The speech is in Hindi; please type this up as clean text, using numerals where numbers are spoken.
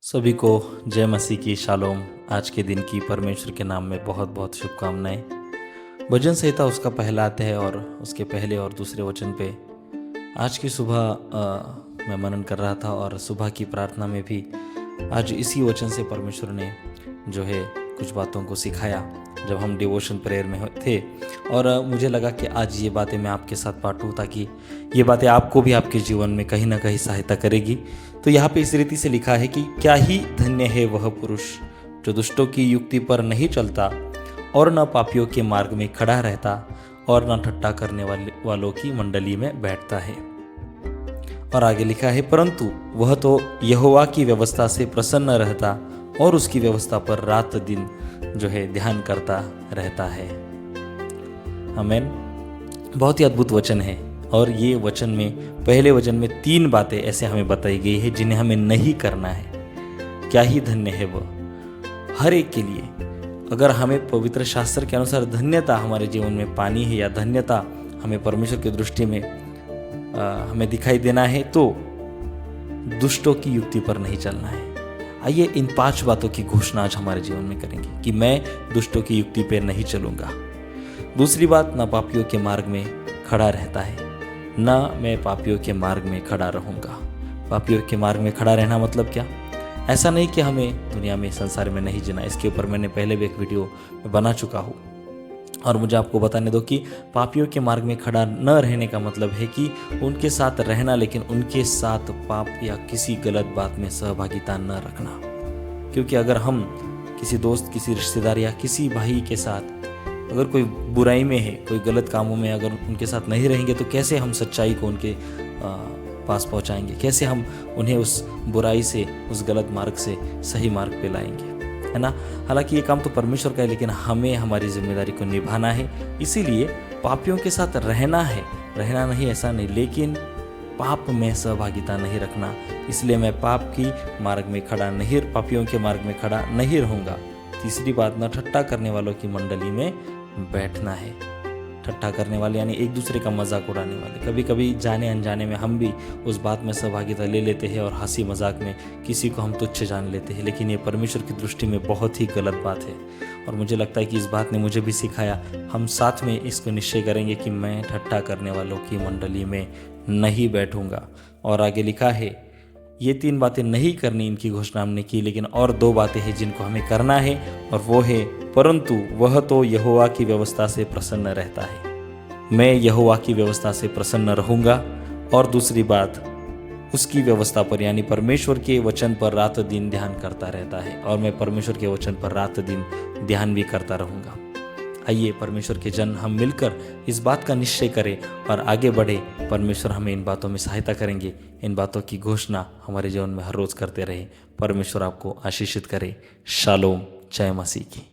सभी को जय मसीह की शालोम। आज के दिन की परमेश्वर के नाम में बहुत बहुत शुभकामनाएं। भजन संहिता उसका पहला अध्याय और उसके पहले और दूसरे वचन पे आज की सुबह मैं मनन कर रहा था और सुबह की प्रार्थना में भी आज इसी वचन से परमेश्वर ने जो है कुछ बातों को सिखाया जब हम डिवोशन प्रेयर में थे। और मुझे लगा कि आज ये बातें मैं आपके साथ बांटूं ताकि ये बातें आपको भी आपके जीवन में कहीं ना कहीं सहायता करेगी। तो यहाँ पे इस रीति से लिखा है कि क्या ही धन्य है वह पुरुष जो दुष्टों की युक्ति पर नहीं चलता और न पापियों के मार्ग में खड़ा रहता और न ठट्ठा करने वालों की मंडली में बैठता है। और आगे लिखा है, परंतु वह तो यहोवा की व्यवस्था से प्रसन्न रहता और उसकी व्यवस्था पर रात दिन जो है ध्यान करता रहता है। आमीन। बहुत ही अद्भुत वचन है और ये वचन में पहले वचन में 3 बातें ऐसे हमें बताई गई है जिन्हें हमें नहीं करना है। क्या ही धन्य है वह हर एक के लिए। अगर हमें पवित्र शास्त्र के अनुसार धन्यता हमारे जीवन में पानी है या धन्यता हमें परमेश्वर की दृष्टि में हमें दिखाई देना है तो दुष्टों की युक्ति पर नहीं चलना है। आइए इन 5 बातों की घोषणा आज हमारे जीवन में करेंगे कि मैं दुष्टों की युक्ति पर नहीं चलूंगा। दूसरी बात, ना पापियों के मार्ग में खड़ा रहता है, ना मैं पापियों के मार्ग में खड़ा रहूंगा। पापियों के मार्ग में खड़ा रहना मतलब क्या? ऐसा नहीं कि हमें दुनिया में संसार में नहीं जीना। इसके ऊपर मैंने पहले भी एक वीडियो बना चुका हूँ और मुझे आपको बताने दो कि पापियों के मार्ग में खड़ा न रहने का मतलब है कि उनके साथ रहना लेकिन उनके साथ पाप या किसी गलत बात में सहभागिता न रखना। क्योंकि अगर हम किसी दोस्त, किसी रिश्तेदार या किसी भाई के साथ अगर कोई बुराई में है, कोई गलत कामों में अगर उनके साथ नहीं रहेंगे तो कैसे हम सच्चाई को उनके पास पहुंचाएंगे? कैसे हम उन्हें उस बुराई से, उस गलत मार्ग से सही मार्ग पे लाएंगे, है ना? हालांकि ये काम तो परमेश्वर का है लेकिन हमें हमारी जिम्मेदारी को निभाना है। इसीलिए पापियों के साथ रहना है, रहना नहीं ऐसा नहीं, लेकिन पाप में सहभागिता नहीं रखना। इसलिए मैं पाप की मार्ग में खड़ा नहीं, पापियों के मार्ग में खड़ा नहीं रहूँगा। तीसरी बात, न ठट्ठा करने वालों की मंडली में बैठना है। ठट्ठा करने वाले यानी एक दूसरे का मजाक उड़ाने वाले। कभी कभी जाने अनजाने में हम भी उस बात में सहभागिता ले लेते हैं और हंसी मजाक में किसी को हम तुच्छ जान लेते हैं, लेकिन ये परमेश्वर की दृष्टि में बहुत ही गलत बात है। और मुझे लगता है कि इस बात ने मुझे भी सिखाया। हम साथ में इसको निश्चय करेंगे कि मैं ठट्ठा करने वालों की मंडली में नहीं बैठूंगा। और आगे लिखा है, ये 3 बातें नहीं करनी, इनकी घोषणा हमने की, लेकिन और 2 बातें हैं जिनको हमें करना है और वो है, परंतु वह तो यहोवा की व्यवस्था से प्रसन्न रहता है। मैं यहोवा की व्यवस्था से प्रसन्न रहूंगा। और दूसरी बात, उसकी व्यवस्था पर यानी परमेश्वर के वचन पर रात दिन ध्यान करता रहता है और मैं परमेश्वर के वचन पर रात दिन ध्यान भी करता रहूंगा। आइए परमेश्वर के जन हम मिलकर इस बात का निश्चय करें और आगे बढ़े। परमेश्वर हमें इन बातों में सहायता करेंगे। इन बातों की घोषणा हमारे जीवन में हर रोज करते रहे। परमेश्वर आपको आशीषित करे। शालोम। जय मसीह की।